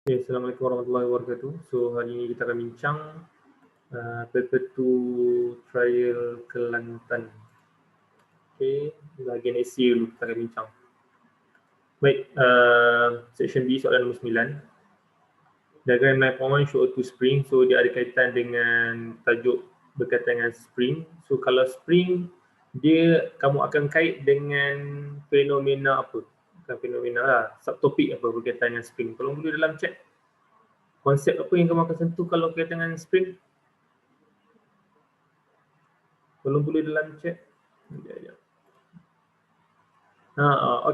Okay, Assalamualaikum warahmatullahi wabarakatuh. So hari ini kita akan bincang paper 2 trial Kelantan. Okay, bahagian essay dulu kita akan bincang. Baik, section B soalan nombor 9. Diagram 9.1 show two spring. So dia ada kaitan dengan tajuk berkaitan dengan spring. So kalau spring, dia kamu akan kait dengan fenomena apa? Bukan fenomena lah, subtopik apa berkaitan dengan spring. Tolong boleh dalam chat konsep apa yang kamu akan sentuh kalau berkaitan dengan spring. Tolong tulis dalam chat. Sekejap.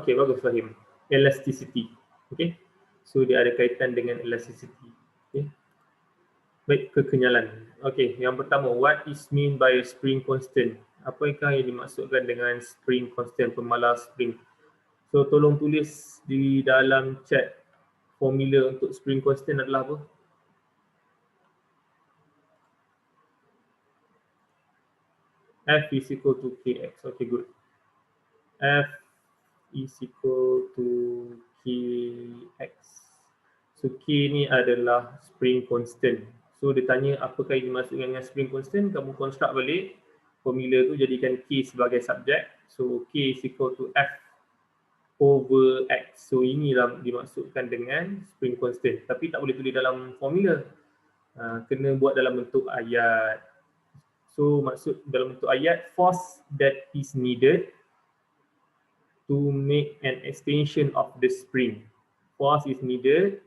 Okay, bagus Fahim. Elasticity. Okay. So dia ada kaitan dengan elasticity. Okay. Baik, kekenyalan. Okay, yang pertama, what is mean by spring constant? Apakah yang dimaksudkan dengan spring constant, pemalar spring? So tolong tulis di dalam chat formula untuk spring constant adalah apa? F is equal to Kx. Okay, good. F is equal to Kx. So K ni adalah spring constant. So dia tanya apakah yang dimaksudkan dengan spring constant, kamu construct balik formula tu, jadikan K sebagai subjek. So K is equal to F over X. So inilah dimaksudkan dengan spring constant. Tapi tak boleh tulis dalam formula. Kena buat dalam bentuk ayat. So maksud dalam bentuk ayat, force that is needed to make an extension of the spring. Force is needed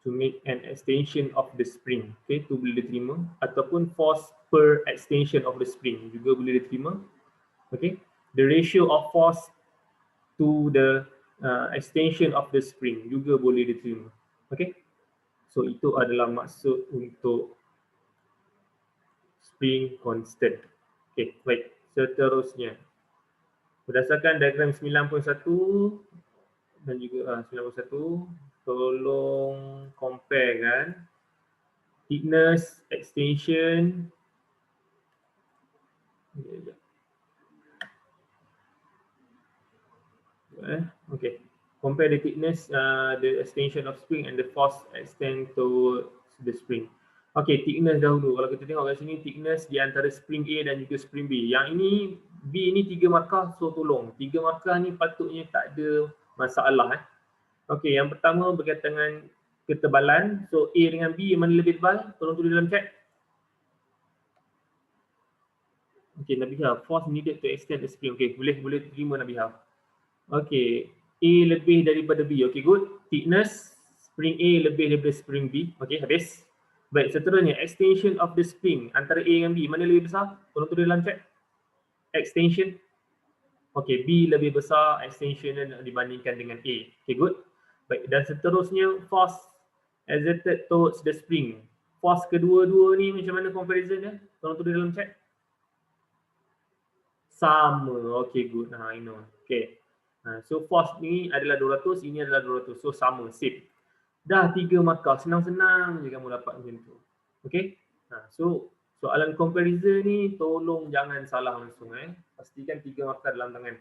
to make an extension of the spring. Okay, tu boleh diterima. Ataupun force per extension of the spring juga boleh diterima. Okay, the ratio of force to the extension of the spring juga boleh diterima. Okay, so itu adalah maksud untuk spring constant. Okay, baik. Seterusnya, berdasarkan diagram 9.1 dan juga 9.1, tolong compare kan thickness, extension. Okay, compare the thickness, the extension of spring and the force extend towards the spring. Okay, thickness dahulu. Kalau kita tengok kat sini, thickness di antara spring A dan juga spring B. Yang ini, B ni 3 markah, so tolong. 3 markah ni patutnya tak ada masalah. Okay, yang pertama berkaitan dengan ketebalan. So A dengan B, mana lebih tebal? Tolong tulis dalam chat. Okay, Nabihah, force needed to extend the spring. Okay, boleh terima Nabihah. Okay, A lebih daripada B. Okay, good. Thickness, spring A lebih daripada spring B. Okay, habis. Baik, seterusnya, extension of the spring antara A dengan B, mana lebih besar? Tolong tulis dalam chat. Extension. Okay, B lebih besar extension dibandingkan dengan A. Okay, good. Baik, dan seterusnya, force exerted towards the spring. Force kedua-dua ni macam mana comparison dia? Tolong tulis dalam chat. Sama. Okay, good. I know. Okay. So force ni adalah 200, ini adalah 200. So sama, same. Dah 3 markah, senang-senang je kamu dapat macam tu. Okay. So soalan comparison ni tolong jangan salah langsung. Pastikan 3 markah dalam tangan.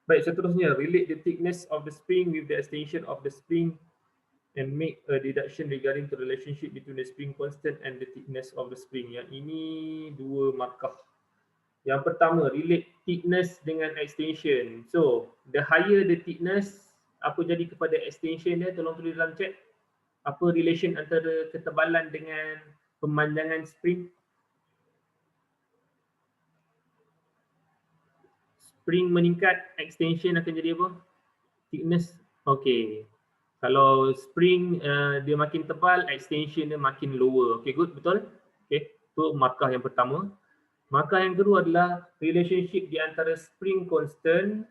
Baik, seterusnya, relate the thickness of the spring with the extension of the spring and make a deduction regarding the relationship between the spring constant and the thickness of the spring. Yang ini 2 markah. Yang pertama, relate thickness dengan extension. So, the higher the thickness, apa jadi kepada extension dia? Tolong tulis dalam chat. Apa relation antara ketebalan dengan pemanjangan spring? Spring meningkat, extension akan jadi apa? Thickness. Okay. Kalau spring dia makin tebal, extension dia makin lower. Okay, good, betul? Okay, itu markah yang pertama. Markah yang kedua adalah relationship di antara spring constant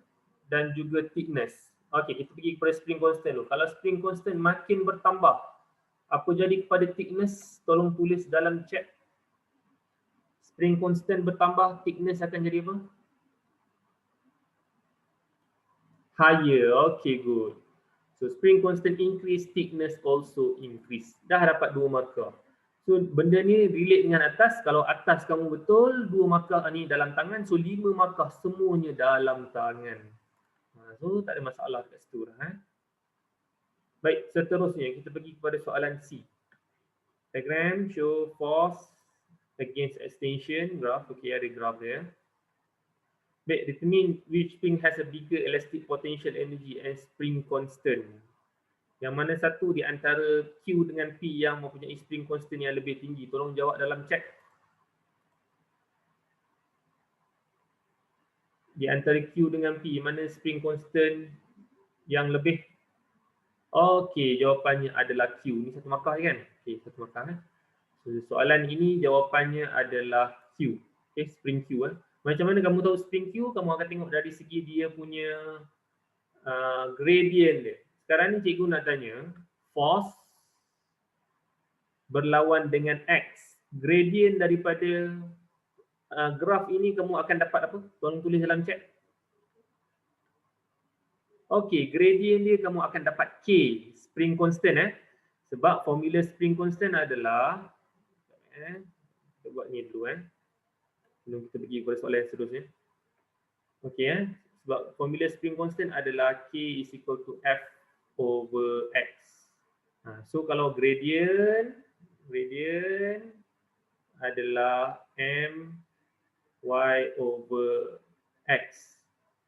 dan juga thickness. Okay, kita pergi kepada spring constant dulu. Kalau spring constant makin bertambah, apa jadi kepada thickness? Tolong tulis dalam chat. Spring constant bertambah, thickness akan jadi apa? Higher. Okay, good. So spring constant increase, thickness also increase. Dah dapat 2 markah. So benda ni relate dengan atas. Kalau atas kamu betul, 2 markah ni dalam tangan. So 5 markah semuanya dalam tangan. So tak ada masalah kat situ lah. Baik, seterusnya kita pergi kepada soalan C. Diagram show force against extension graph. Okey, ada graph dia. Baik, determine which spring has a bigger elastic potential energy and spring constant. Yang mana satu di antara Q dengan P yang mempunyai spring constant yang lebih tinggi? Tolong jawab dalam chat. Di antara Q dengan P, mana spring constant yang lebih? Okey, jawapannya adalah Q. Ni satu markah kan? Okey, satu markah. So, soalan ini jawapannya adalah Q. Okey, spring Q. Macam mana kamu tahu spring Q? Kamu akan tengok dari segi dia punya gradient dia. Sekarang ni cikgu nak tanya, force berlawan dengan X. Gradient daripada graf ini kamu akan dapat apa? Tolong tulis dalam chat. Okey, gradient dia kamu akan dapat K, spring constant Sebab formula spring constant adalah kita buat ni dulu sebelum kita pergi kepada soalan yang seterusnya. Okey sebab formula spring constant adalah K is equal to F over X. So kalau gradient adalah M Y over X.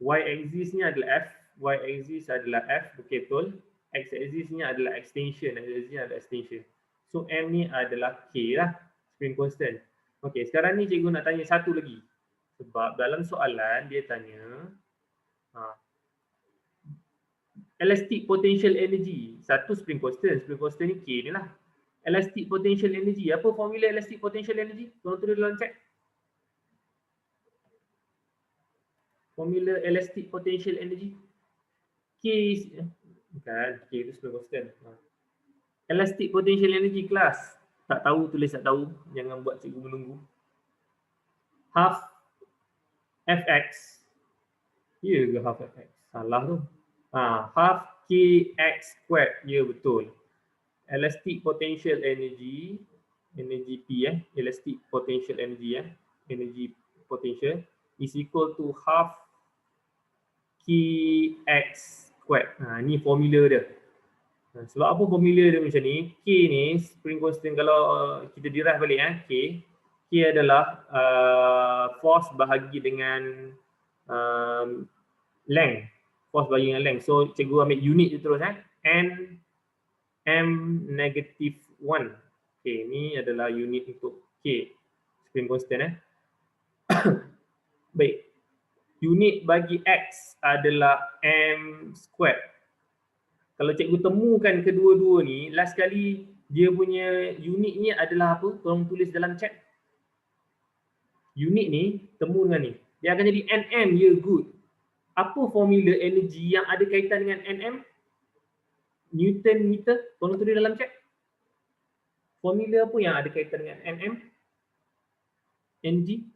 Y axis ni adalah F, Y axis adalah F, okey betul. X axis ni adalah extension, X axis ni adalah extension. So M ni adalah K lah, spring constant. Okey, sekarang ni cikgu nak tanya satu lagi. Sebab dalam soalan dia tanya elastic potential energy. Satu spring constant ni K ni lah. Elastic potential energy, apa formula elastic potential energy? Tolong tulis dalam chat. Formula elastic potential energy. K is, bukan, K itu spring constant. Elastic potential energy kelas. Tak tahu, tulis tak tahu. Jangan buat cikgu menunggu. Half Fx. Ya ke half Fx? Salah tu. Half Kx squared. Ya betul. Elastic potential energy. Energy P elastic potential energy energy potential is equal to half Kx squared. Ni formula dia. Sebab apa formula dia macam ni? K ni spring constant kalau kita derive balik K adalah force bahagi dengan length. Force bahagi dengan length. So cikgu ambil unit je terus N M negative 1. Okay, ni adalah unit untuk K spring constant Baik. Unit bagi X adalah M squared. Kalau cikgu temukan kedua-dua ni, last kali dia punya unit ni adalah apa? Tolong tulis dalam chat. Unit ni, temu dengan ni. Dia akan jadi Nm, ya good. Apa formula energi yang ada kaitan dengan Nm? Newton meter, tolong tulis dalam chat. Formula apa yang ada kaitan dengan Nm? Energy?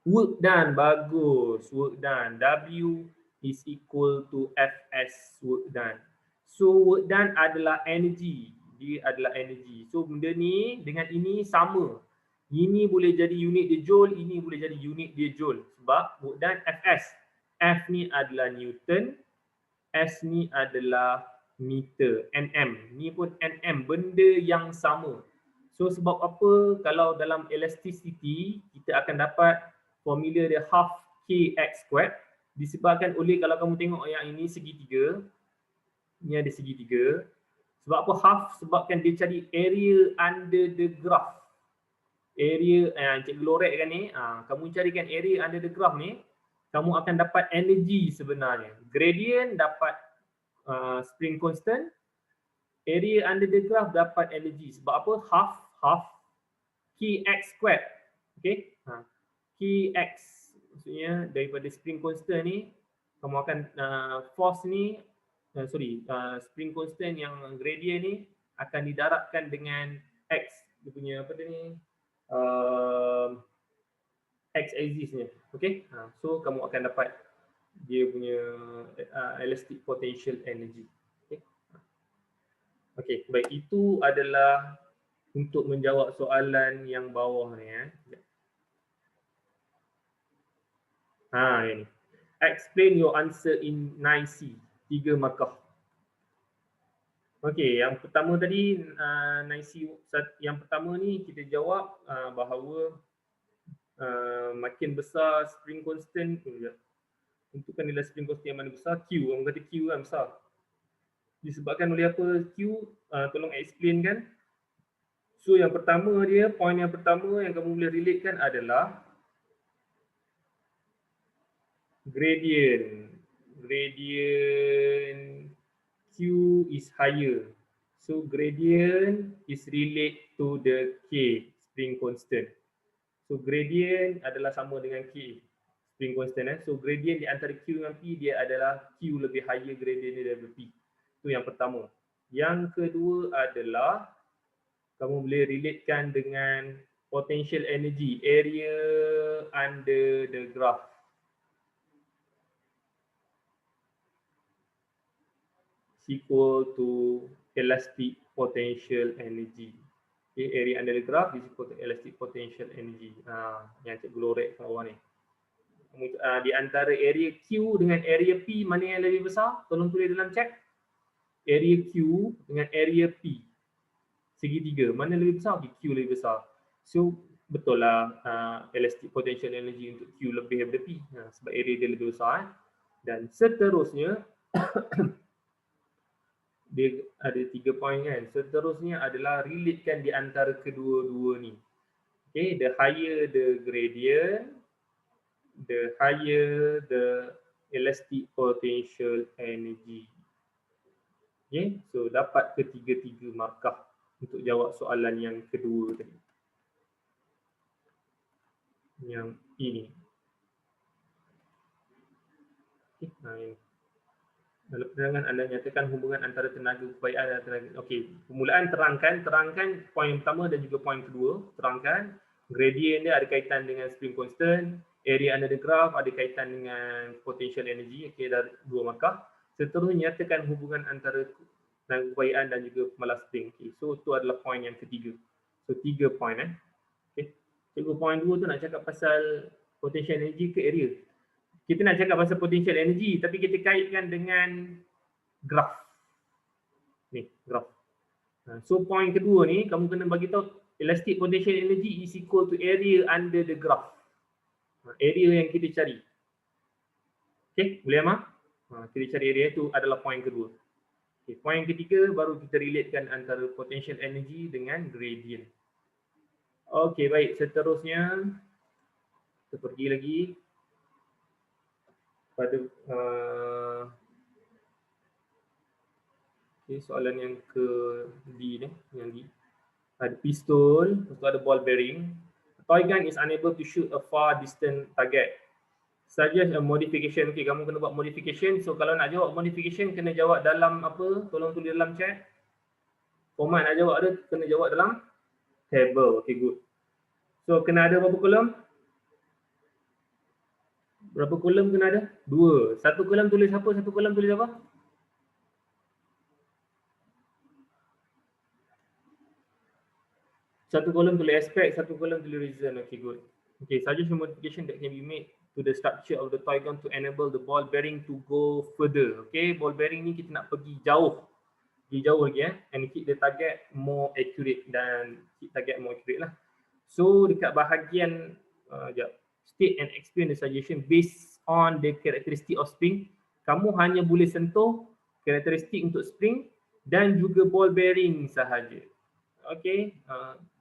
Work done, bagus. Work done. W is equal to Fs, work done. So work done adalah energy. Dia adalah energy. So benda ni dengan ini sama. Ini boleh jadi unit dia joule, ini boleh jadi unit dia joule. Sebab work done Fs. F ni adalah Newton, S ni adalah meter, Nm. Ni pun Nm, benda yang sama. So sebab apa kalau dalam elasticity kita akan dapat formula dia half Kx squared disebabkan oleh kalau kamu tengok yang ini segitiga. Ni ada segitiga. Sebab apa half? Sebabkan dia cari area under the graph. Area, cikgu lorekkan ni, kamu carikan area under the graph ni, kamu akan dapat energy sebenarnya. Gradient dapat spring constant, area under the graph dapat energy. Sebab apa? Half Kx squared. Okay? Kx maksudnya daripada spring constant ni, kamu akan force ni, spring constant yang gradient ni akan didarabkan dengan X. Dia punya apa dia ni? X axis ni. Okay? So kamu akan dapat dia punya elastic potential energy. Okay? Okay, baik, itu adalah untuk menjawab soalan yang bawah ni ini. Explain your answer in 9C. 3 markah. Okey, yang pertama tadi Naisi, yang pertama ni kita jawab bahawa makin besar spring constant, tentukan nilai spring constant yang mana besar, Q, orang kata Q kan besar. Disebabkan oleh apa Q? Tolong explain kan. So yang pertama dia, point yang pertama yang kamu boleh relate kan adalah gradient. Gradient Q is higher. So gradient is relate to the K, spring constant. So gradient adalah sama dengan K, spring constant. So gradient di antara Q dengan P dia adalah Q lebih higher gradient dia daripada P. Itu yang pertama. Yang kedua adalah kamu boleh relatekan dengan potential energy, area under the graph. Is equal to elastic potential energy. Okay, area under the graph is equal to elastic potential energy. Yang cikgu lorek kat bawah ni. Di antara area Q dengan area P, mana yang lebih besar? Tolong tulis dalam chat. Area Q dengan area P. Segitiga, mana lebih besar? Q lebih besar. So, betul lah elastic potential energy untuk Q lebih daripada P. Sebab area dia lebih besar. Dan seterusnya, dia ada 3 poin kan. Seterusnya adalah relatekan di antara kedua-dua ni. Okay, the higher the gradient, the higher the elastic potential energy. Okay, so dapat ketiga-tiga markah untuk jawab soalan yang kedua tadi. Yang ini. Okay, dalam penerangan anda nyatakan hubungan antara tenaga kebayaran dan tenaga. Okey, permulaan terangkan poin pertama dan juga poin kedua. Terangkan gradient dia ada kaitan dengan spring constant, area under the graph ada kaitan dengan potential energy. Okey, dah 2 markah. Seterusnya nyatakan hubungan antara tenaga kebayaran dan juga pemalas spring. Okey, so itu adalah poin yang ketiga. So 3 poin Okey. Cikgu poin 2 tu nak cakap pasal potential energy ke area? Kita nak cakap pasal potential energy tapi kita kaitkan dengan graf. Ni, graf. So point kedua ni kamu kena bagi tahu elastic potential energy is equal to area under the graph. Area yang kita cari. Okey, boleh Amah? Kita cari area tu adalah point kedua. Okay, point ketiga baru kita relatekan antara potential energy dengan gradient. Okey, baik. Seterusnya kita pergi lagi pada okay, soalan yang ke D ni, yang D. Ada pistol, lepas tu ada ball bearing. A toy gun is unable to shoot a far distant target. Suggest a modification. Okay, kamu kena buat modification. So kalau nak jawab modification, kena jawab dalam apa? Tolong tulis dalam chat. Format nak jawab ada, kena jawab dalam table. Okay, good. So kena ada berapa kolom? Berapa kolom kena ada? 2. Satu kolom tulis apa? Satu kolom tulis apa? Satu kolom tulis aspect, satu kolom tulis reason. Okay, good. Okay, suggest a modification that can be made to the structure of the toy gun to enable the ball bearing to go further. Okay, ball bearing ni kita nak pergi jauh. Pergi jauh lagi and keep the target more accurate dan keep target more accurate lah. So dekat bahagian state and explain the suggestion based on the characteristic of spring. Kamu hanya boleh sentuh karakteristik untuk spring dan juga ball bearing sahaja. Okay,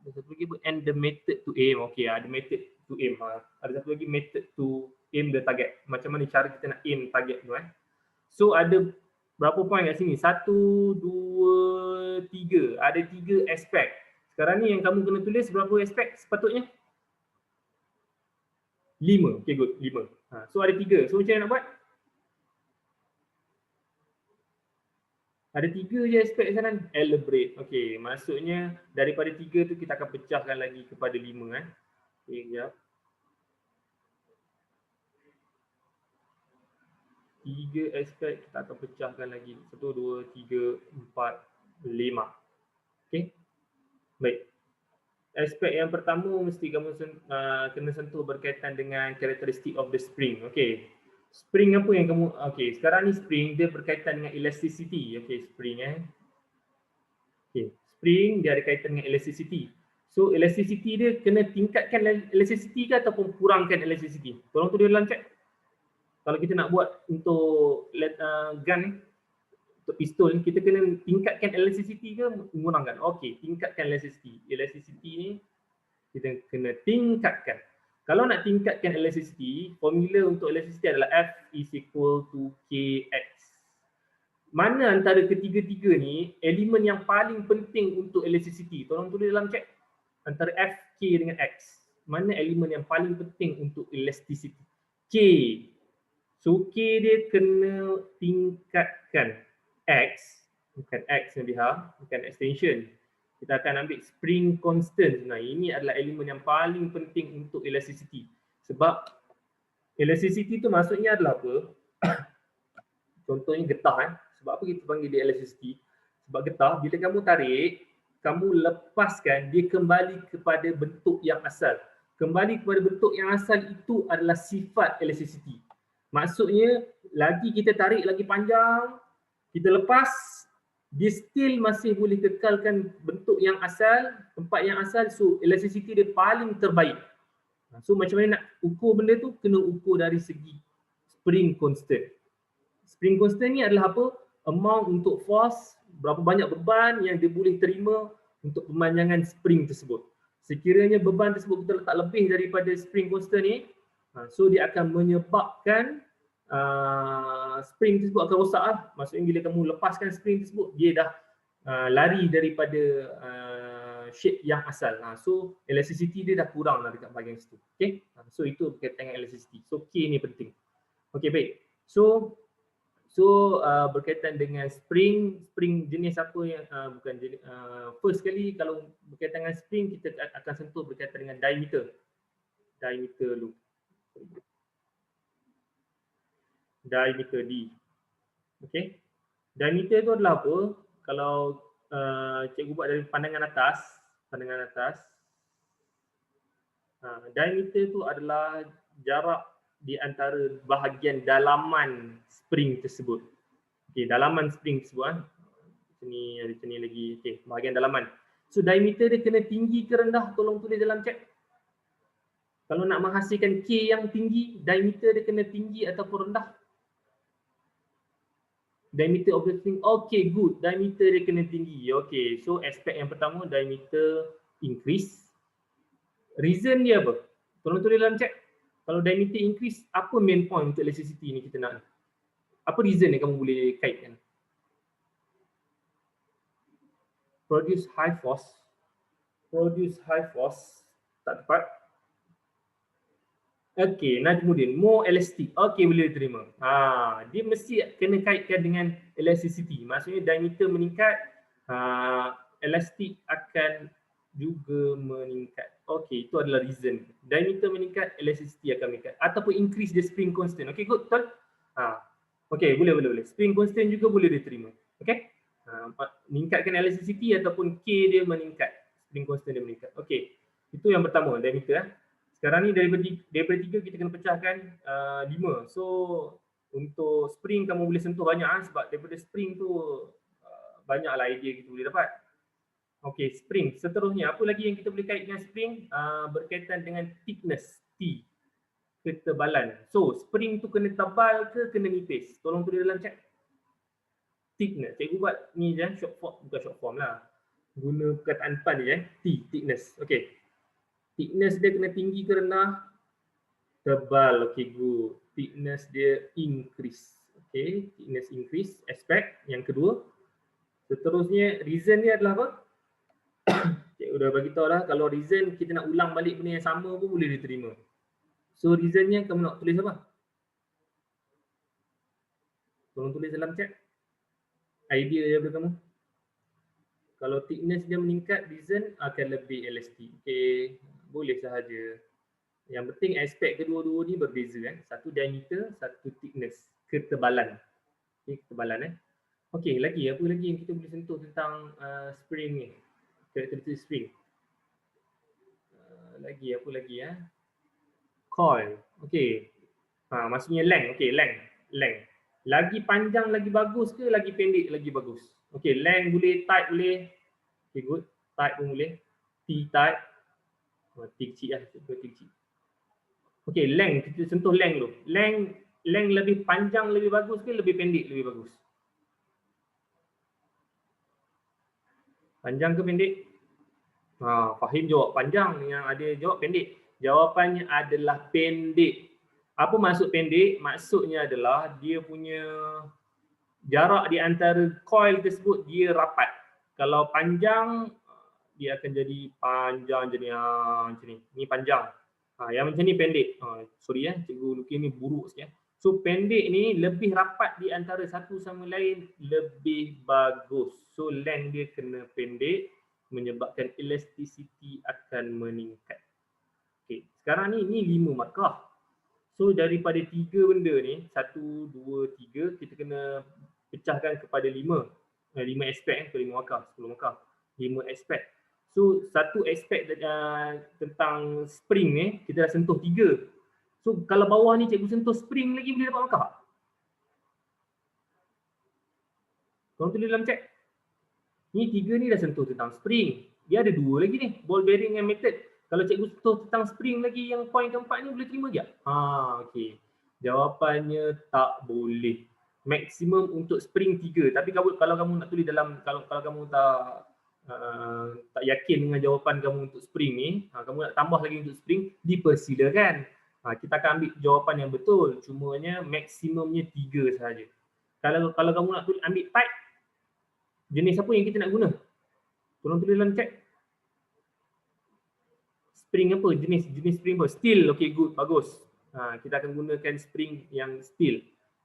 satu lagi and the method to aim. Okay, ada method to aim. Ada satu lagi method to aim the target. Macam mana cara kita nak aim target tu So ada berapa poin kat sini? 1, 2, 3. Ada 3 aspek. Sekarang ni yang kamu kena tulis berapa aspek sepatutnya? 5. Okay, good. 5. So ada 3. So macam mana nak buat? Ada 3 je aspek sana. Elaborate. Okay, maksudnya daripada 3 tu kita akan pecahkan lagi kepada 5 Okay, sekejap. 3 aspek kita akan pecahkan lagi. 1, 2, 3, 4, 5. Okay. Baik. Aspek yang pertama mesti kamu kena sentuh berkaitan dengan characteristic of the spring. Okay. Spring apa yang kamu, okay, sekarang ni spring dia berkaitan dengan elasticity. Okay, spring Okay. Spring dia ada kaitan dengan elasticity. So elasticity dia kena tingkatkan elasticity ke ataupun kurangkan elasticity? Tolong tulis dalam chat. Kalau kita nak buat untuk gun ni, untuk pistol ni, kita kena tingkatkan elasticity ke mengurangkan? Okey, tingkatkan elasticity. Elasticity ni kita kena tingkatkan. Kalau nak tingkatkan elasticity, formula untuk elasticity adalah F is equal to Kx. Mana antara ketiga-tiga ni elemen yang paling penting untuk elasticity? Tolong tulis dalam chat. Antara F, K dengan X. Mana elemen yang paling penting untuk elasticity? K. So K dia kena tingkatkan. X, bukan X yang lihat, bukan extension. Kita akan ambil spring constant. Nah, ini adalah elemen yang paling penting untuk elasticity. Sebab elasticity tu maksudnya adalah apa? Contohnya getah. Sebab apa kita panggil dia elasticity? Sebab getah, bila kamu tarik, kamu lepaskan, dia kembali kepada bentuk yang asal. Kembali kepada bentuk yang asal itu adalah sifat elasticity. Maksudnya, lagi kita tarik lagi panjang, kita lepas, dia still masih boleh kekalkan bentuk yang asal, tempat yang asal, so elasticity dia paling terbaik. So macam mana nak ukur benda tu? Kena ukur dari segi spring constant. Spring constant ni adalah apa? Amount untuk force, berapa banyak beban yang dia boleh terima untuk pemanjangan spring tersebut. Sekiranya beban tersebut kita letak lebih daripada spring constant ni, so dia akan menyebabkan spring tersebut akan rosak lah. Maksudnya bila kamu lepaskan spring tersebut, dia dah lari daripada shape yang asal. So elasticity dia dah kurang lah dekat bahagian situ. Okay? So itu berkaitan dengan elasticity. So K ni penting. Okay, baik. So berkaitan dengan spring jenis apa yang bukan jenis, first kali kalau berkaitan dengan spring kita akan sentuh berkaitan dengan diameter dulu. Diameter D. Okey. Diameter tu adalah apa? Kalau cikgu buat dari pandangan atas, diameter tu adalah jarak di antara bahagian dalaman spring tersebut. Okey, dalaman spring tersebut sini ada sini lagi. Okey, bahagian dalaman. So diameter dia kena tinggi ke rendah? Tolong tulis dalam chat. Kalau nak menghasilkan K yang tinggi, diameter dia kena tinggi ataupun rendah? Diameter of the string, okay, good. Diameter dia kena tinggi. Okay, so aspek yang pertama, diameter increase. Reason dia apa? Tolong tulis dalam chat. Kalau diameter increase, apa main point untuk elasticity ni kita nak? Apa reason yang kamu boleh kaitkan? Produce high force. Tak tepat. Okey, nah kemudian more elastic. Okey, boleh diterima. Dia mesti kena kaitkan dengan elasticity. Maksudnya diameter meningkat, elastic akan juga meningkat. Okey, itu adalah reason. Diameter meningkat, elasticity akan meningkat. Ataupun increase the spring constant. Okey, good, betul? Okey, boleh. Spring constant juga boleh diterima. Okey? Meningkatkan elasticity ataupun K dia meningkat. Spring constant dia meningkat. Okey, itu yang pertama, diameter. Sekarang ni daripada 3 kita kena pecahkan 5. So untuk spring kamu boleh sentuh banyak sebab daripada spring tu banyaklah idea kita boleh dapat. Okey, spring. Seterusnya apa lagi yang kita boleh kait dengan spring? Berkaitan dengan thickness, T. Ketebalan. So spring tu kena tebal ke kena nipis? Tolong tulis dalam chat. Thickness. Cikgu buat ni je, short form, bukan short form lah. Guna perkataan pan je, T, thickness. Okey. Thickness dia kena tinggi ke rendah? Tebal. Okay, good. Thickness dia increase. Okay, thickness increase. Aspek yang kedua. Seterusnya, reason dia adalah apa? Cikgu dah bagi tahu lah, kalau reason kita nak ulang balik benda yang sama pun boleh diterima. So reasonnya kamu nak tulis apa? Tolong tulis dalam chat. Idea daripada kamu. Kalau thickness dia meningkat, reason akan lebih elastic. Okay, boleh sahaja. Yang penting aspek kedua-dua ni berbeza kan. Satu diameter, satu thickness, ketebalan. Okay, ketebalan Okey, lagi apa lagi yang kita boleh sentuh tentang spring ni? Karakteristik spring. Lagi apa lagi Coil. Okey. Maksudnya length. Okey, length. Lagi panjang lagi bagus ke lagi pendek lagi bagus? Okey, length boleh, tight boleh. Okay, good. Type pun boleh. T-type. T kecil lah. T kecil. Okay, length. Kita sentuh length dulu. Length lebih panjang lebih bagus ke lebih pendek lebih bagus? Panjang ke pendek? Fahim jawab panjang, yang ada jawab pendek. Jawapannya adalah pendek. Apa maksud pendek? Maksudnya adalah dia punya jarak di antara coil tersebut dia rapat. Kalau panjang, dia akan jadi panjang jadi macam ni. Ni panjang. Yang macam ni pendek. Sorry Cikgu Luki ni buruk sikit. So pendek ni lebih rapat di antara satu sama lain, lebih bagus. So length dia kena pendek, menyebabkan elasticity akan meningkat. Okay, sekarang ni 5 markah. So daripada 3 benda ni, 1, 2, 3, kita kena pecahkan kepada 5. 5 aspek, 5 markah, 10 markah. 5 aspek. So satu aspek tentang spring ni, kita dah sentuh 3. So kalau bawah ni cikgu sentuh spring lagi, boleh dapat markah? Korang tulis dalam chat. Ni 3 ni dah sentuh tentang spring. Dia ada 2 lagi ni, ball bearing and method. Kalau cikgu sentuh tentang spring lagi, yang poin keempat ni boleh terima ke? Okey. Jawapannya tak boleh. Maksimum untuk spring 3. Tapi kalau kamu nak tulis dalam, kalau kamu tak yakin dengan jawapan kamu untuk spring ni, kamu nak tambah lagi untuk spring, dipersilakan. Kita akan ambil jawapan yang betul. Cumanya maksimumnya 3 sahaja. Kalau kamu nak tulis ambil type, jenis apa yang kita nak guna? Tolong tulis dalam chat. Spring apa? Jenis spring apa? Steel. Okay, good. Bagus. Kita akan gunakan spring yang steel.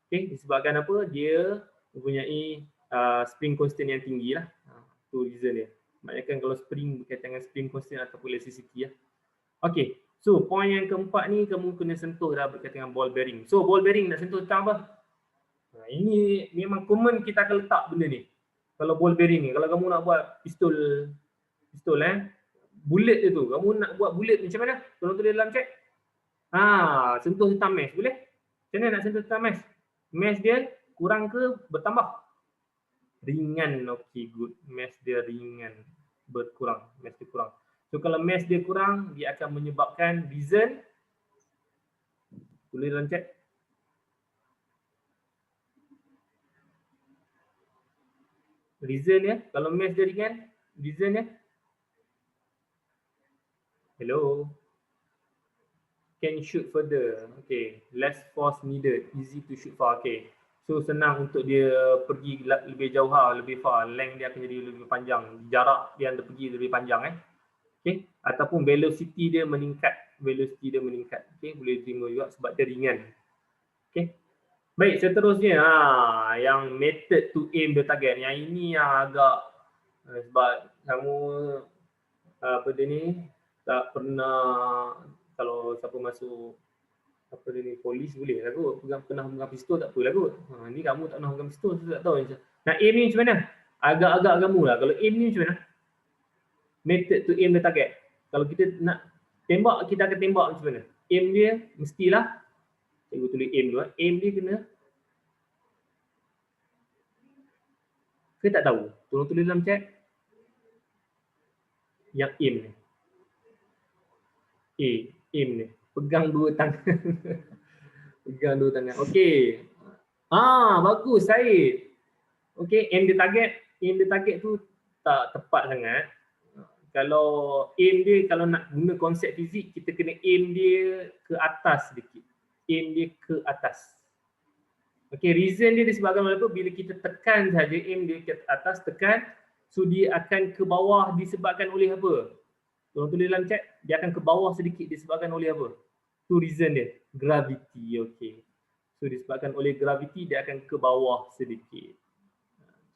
Okay, disebabkan apa? Dia mempunyai spring constant yang tinggi lah. Itu reason dia. Maknanya kan kalau spring berkaitan dengan spring constant ataupun elasticity lah. Okay, so poin yang keempat ni kamu kena sentuh dah berkaitan dengan ball bearing. So ball bearing nak sentuh tentang apa? Ini memang common kita akan letak benda ni. Kalau ball bearing ni, kalau kamu nak buat pistol bullet dia tu, kamu nak buat bullet macam mana? Tolong tulis dalam chat. Sentuh tentang mesh, boleh? Macam mana nak sentuh tentang mesh? Mesh dia kurang ke bertambah? Ringan, okay, good. Mesh dia ringan, berkurang, mesh dia kurang. So kalau mesh dia kurang, dia akan menyebabkan reason. Tulis dalam chat. Reason ya, kalau mesh dia ringan, reason ya. Hello. Can shoot further. Okay. Less force needed. Easy to shoot far. Okay. So senang untuk dia pergi lebih jauh, lebih far. Length dia akan jadi lebih panjang. Jarak dia pergi lebih panjang. Okay. Ataupun velocity dia meningkat. Okay. Boleh terima juga sebab dia ringan. Okay. Baik, seterusnya yang method to aim the target. Yang ini yang agak sebab kamu apa dia ni tak pernah, kalau siapa masuk apa dia ni polis boleh lah kot, pernah pegang pistol tak apalah kot. Ni kamu tak pernah pegang pistol, saya tak tahu macam. Nak aim ni macam mana? Agak-agak kamu lah. Kalau aim ni macam mana? Method to aim the target. Kalau kita nak tembak, kita akan tembak macam mana? Aim dia mestilah, cikgu tulis aim dulu. Aim dia kena, saya tak tahu. Tolong tulis dalam chat. Yang aim ni. Aim ni. Pegang dua tangan. Pegang dua tangan. Okey. Bagus, Syed. Okey, aim the target. Aim the target tu tak tepat sangat. Kalau aim dia, kalau nak guna konsep fizik, kita kena aim dia ke atas sedikit. Aim dia ke atas. Okey, reason dia disebabkan oleh apa? Bila kita tekan saja, aim dia ke atas, tekan, so dia akan ke bawah disebabkan oleh apa? Tolong tulis dalam chat, dia akan ke bawah sedikit disebabkan oleh apa? Tu reason dia, gravity. Okey. So disebabkan oleh gravity, dia akan ke bawah sedikit.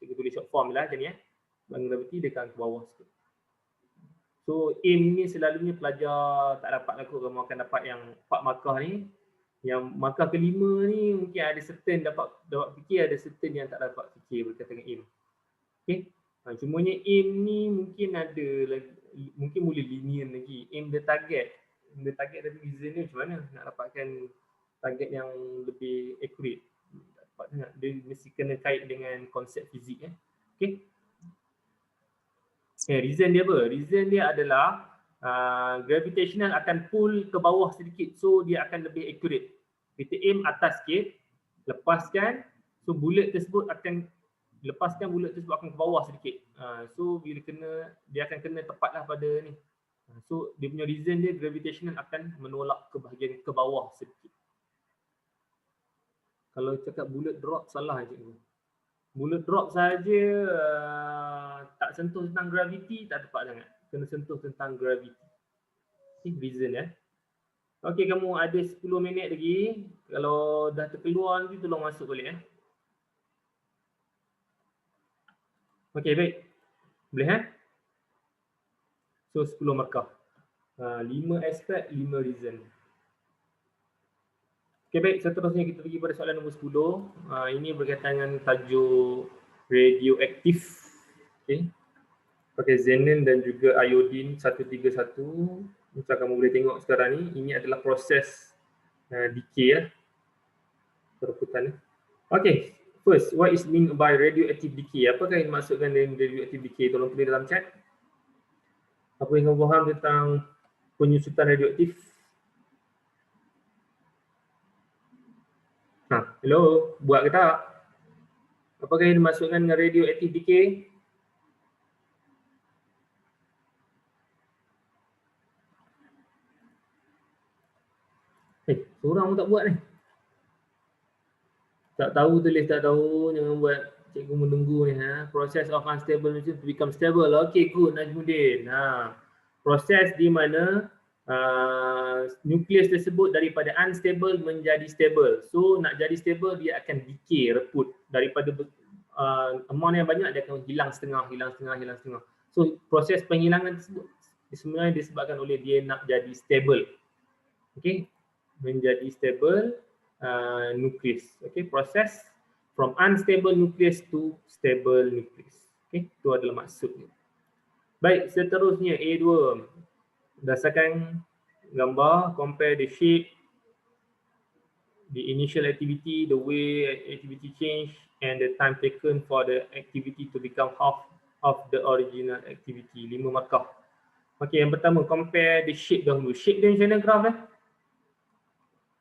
Cikgu tulis short form lah macam ni. Sebab gravity dia akan ke bawah sikit. So aim ni selalunya pelajar tak dapat aku, kamu akan dapat yang 4 markah ni. Yang markah kelima ni mungkin ada certain dapat fikir, ada certain yang tak dapat fikir berkaitan dengan aim. Okay. Cumanya aim ni mungkin ada lagi, mungkin boleh lenient lagi. Aim the target. Aim the target tapi reason ni macam mana nak dapatkan target yang lebih accurate. Dia mesti kena kait dengan konsep fizik. Okay. Reason dia apa? Reason dia adalah gravitational akan pull ke bawah sedikit, so dia akan lebih accurate. Kita aim atas sikit, lepaskan, so bullet tersebut akan ke bawah sedikit. So bila kena, dia akan kena tepatlah pada ni. So dia punya reason dia gravitational akan menolak ke bahagian ke bawah sedikit. Kalau cakap bullet drop salah cikgu. Bullet drop saja tak sentuh tentang gravity tak tepat sangat. Kena sentuh tentang gravity. Ini reason ya. Okey, kamu ada 10 minit lagi. Kalau dah terkeluar nanti tolong masuk balik ya. Okey, baik. Boleh So 10 markah. 5 aspek, 5 reason. Okey, baik. Seterusnya kita pergi pada soalan nombor 10. Ini berkaitan dengan tajuk radioaktif. Okey. Pakai xenon dan juga iodine 131. Macam kamu boleh tengok sekarang ni, ini adalah proses decay ya. Perebutan. Okay, first, what is meant by radioactive decay? Apakah yang dimaksudkan dengan radioactive decay? Tolong tulis dalam chat. Apa yang kamu faham tentang penyusutan radioaktif? Hello, buat ke tak? Apakah yang dimaksudkan dengan radioactive decay? Seorang pun tak buat ni. Tak tahu tulis, tak tahu, jangan buat cikgu menunggu ni. Process of unstable to become stable. Okay, good Najmuddin. Proses di mana nukleus tersebut daripada unstable menjadi stable. So nak jadi stable dia akan decay, reput. Daripada amount yang banyak dia akan hilang setengah. So proses penghilangan tersebut sebenarnya disebabkan oleh dia nak jadi stable. Okay, menjadi stable nucleus. Okay, proses from unstable nucleus to stable nucleus. Okay, itu adalah maksudnya. Baik, seterusnya A2. Berdasarkan gambar, compare the shape, the initial activity, the way activity change, and the time taken for the activity to become half of the original activity. 5 markah. Okay, yang pertama, compare the shape dahulu. Shape dia macam mana graf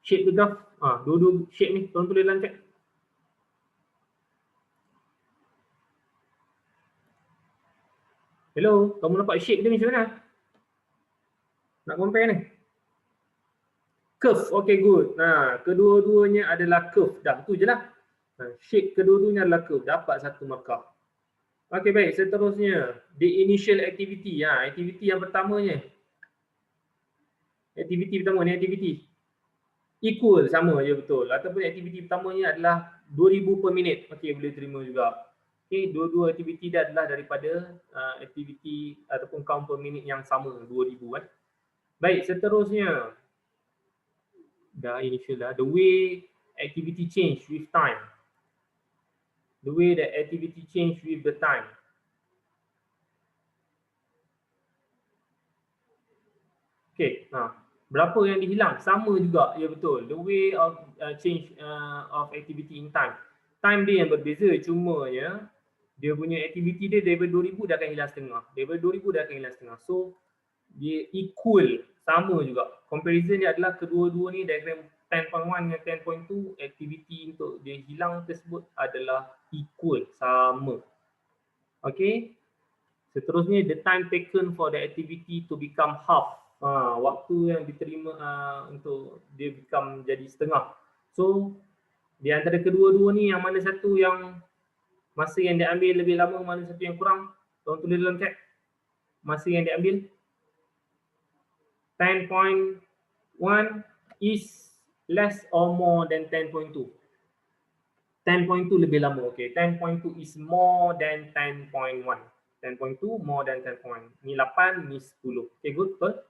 Shape the graph. Dua-dua shape ni, tolong tulis dalam chat. Hello, kamu nampak shape dia macam mana? Nak compare ni. Curve, okay good. Kedua-duanya adalah curve. Dah, tu je lah. Shape kedua-duanya adalah curve. Dapat 1 markah. Okay, baik. Seterusnya, the initial activity. Aktiviti yang pertamanya. Aktiviti pertama ni, aktiviti. Equal, sama je betul. Ataupun aktiviti pertamanya adalah 2000 per minit. Okay, boleh terima juga. Okay, dua-dua aktiviti dia adalah daripada aktiviti ataupun count per minit yang sama, 2000 Baik, seterusnya. Dah initial dah. The way activity change with time. The way that activity change with the time. Okay, berapa yang dihilang? Sama juga, ya betul. The way of change of activity in time. Time dia yang berbeza, cuma ya dia punya aktiviti dia daripada 2000 dah akan hilang setengah. Daripada 2000 dah akan hilang setengah. So, dia equal, sama juga. Comparison dia adalah kedua-dua ni diagram 10.1 dengan 10.2, aktiviti untuk dia hilang tersebut adalah equal, sama. Okay. Seterusnya, the time taken for the activity to become half. Waktu yang diterima untuk dia become jadi setengah. So, di antara kedua-dua ni yang mana satu yang masa yang diambil lebih lama, mana satu yang kurang? Tolong tulis dalam chat. Masa yang diambil 10.1 is less or more than 10.2. 10.2 lebih lama, okay. 10.2 is more than 10.1. 10.2 more than 10.1. Ni 8, ni 10. Okay, good, betul?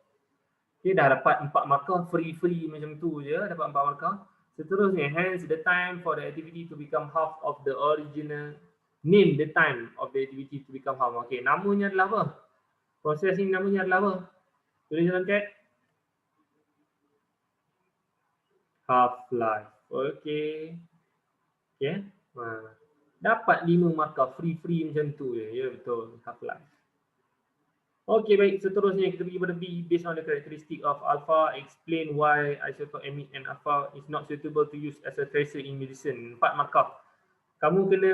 Okay, dah dapat 4 markah, free macam tu je, dapat 4 markah. Seterusnya, hence the time for the activity to become half of the original. Name the time of the activity to become half. Okay, namanya adalah apa? Proses ini namanya adalah apa? Tulis dalam chat. Half-life. Okay. Okay. Dapat 5 markah free macam tu je. Ya, betul. Half-life. Okey, baik. Seterusnya kita pergi pada B. Based on the characteristic of alpha, explain why isotope amide and alpha is not suitable to use as a tracer in medicine. 4 markah. Kamu kena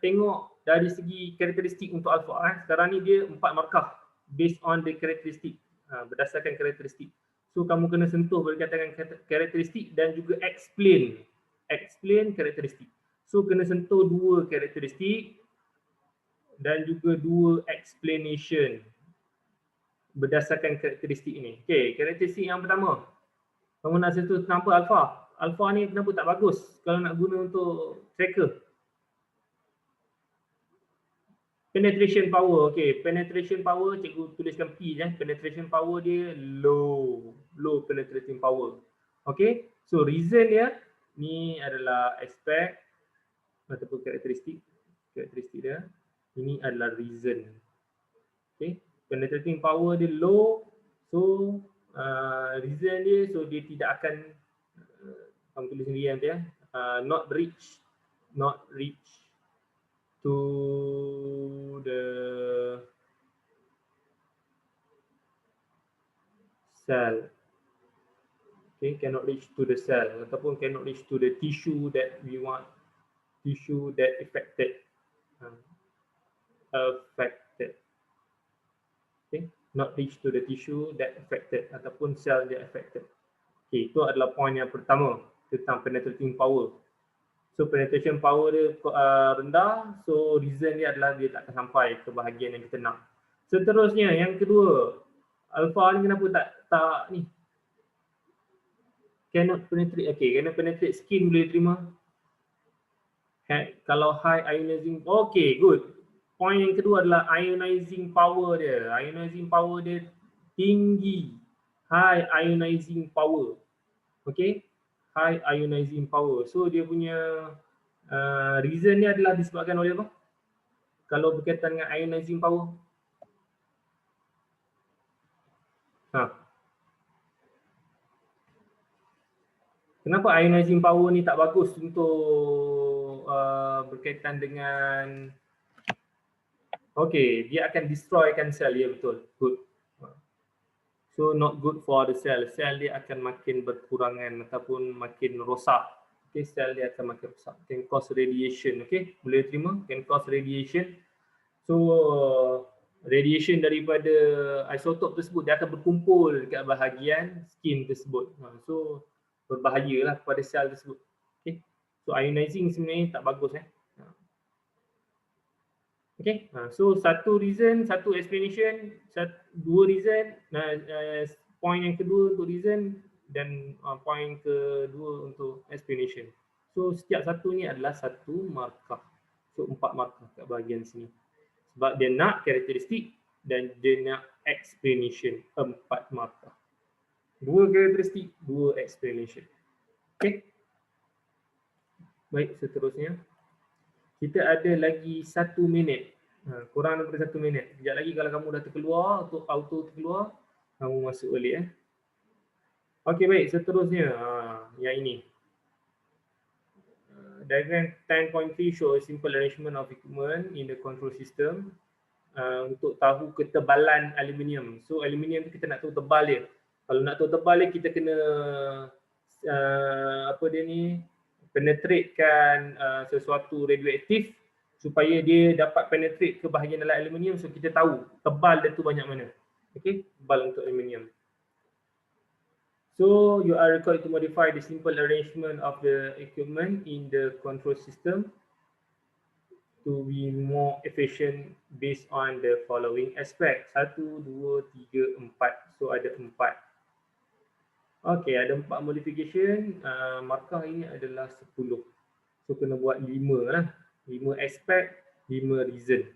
tengok dari segi karakteristik untuk alpha. Sekarang ni dia 4 markah. Based on the characteristic. Berdasarkan karakteristik. So kamu kena sentuh berkaitan dengan karakteristik dan juga explain. Explain karakteristik. So kena sentuh 2 karakteristik dan juga 2 explanation berdasarkan karakteristik ini. Okey, karakteristik yang pertama. Kamu nak sentuh kenapa alpha? Alpha ni kenapa tak bagus kalau nak guna untuk tracker? Penetration power. Okey, penetration power cikgu tuliskan P je. Penetration power dia low. Low penetrating power. Okey, so reason dia ni adalah aspek ataupun karakteristik. Karakteristik dia. Ini adalah reason. Okey, penetrating power dia low. So reason dia, so dia tidak akan kamu tulis sendiri nanti ya. Not reach to the cell. Okay, cannot reach to the cell ataupun cannot reach to the tissue that we want. Tissue that affected. Okay, not reach to the tissue that affected ataupun cell that affected. Okay, itu adalah poin yang pertama tentang penetrating power. So penetration power dia rendah, so reason dia adalah dia tak akan sampai ke bahagian yang kita nak. Seterusnya yang kedua, alpha ni kenapa tak ni? Cannot penetrate. Okay, cannot penetrate skin boleh terima. Kalau high ionizing, okay, good. Poin yang kedua adalah ionizing power dia. Ionizing power dia tinggi. High ionizing power. Okay, high ionizing power. So dia punya reason ni adalah disebabkan oleh apa? Kalau berkaitan dengan ionizing power. Kenapa ionizing power ni tak bagus untuk berkaitan dengan okay, dia akan destroykan sel, ya betul. Good. So not good for the cell. Sel dia akan makin berkurangan ataupun makin rosak. Okay, sel dia akan makin rosak. Can cause radiation. Okay, boleh terima? Can cause radiation. So radiation daripada isotop tersebut dia akan berkumpul dekat bahagian skin tersebut. So berbahayalah kepada sel tersebut. Okay, so ionizing sebenarnya tak bagus. Okay, so satu reason, satu explanation, dua reason, point yang kedua untuk reason dan point kedua untuk explanation. So setiap satu ni adalah satu markah. So 4 markah kat bahagian sini. Sebab dia nak karakteristik dan dia nak explanation, 4 markah. 2 karakteristik, 2 explanation. Okay. Baik, seterusnya. Kita ada lagi 1 minit. Kurang daripada 1 minit. Sekejap lagi kalau kamu dah terkeluar, auto terkeluar, kamu masuk balik. Okey, baik. Seterusnya, yang ini. Diagram 10.3 show a simple arrangement of equipment in the control system untuk tahu ketebalan aluminium. So aluminium tu kita nak tahu tebal dia. Kalau nak tahu tebal dia, kita kena penetratekan sesuatu radioaktif supaya dia dapat penetrate ke bahagian dalam aluminium, so kita tahu tebal dia tu banyak mana. Okay, tebal untuk aluminium. So you are required to modify the simple arrangement of the equipment in the control system to be more efficient based on the following aspect. 1, 2, 3, 4. So ada 4. Okay, ada 4 modification. Markah ini adalah 10. So kena buat 5 lah. 5 aspect, 5 reason.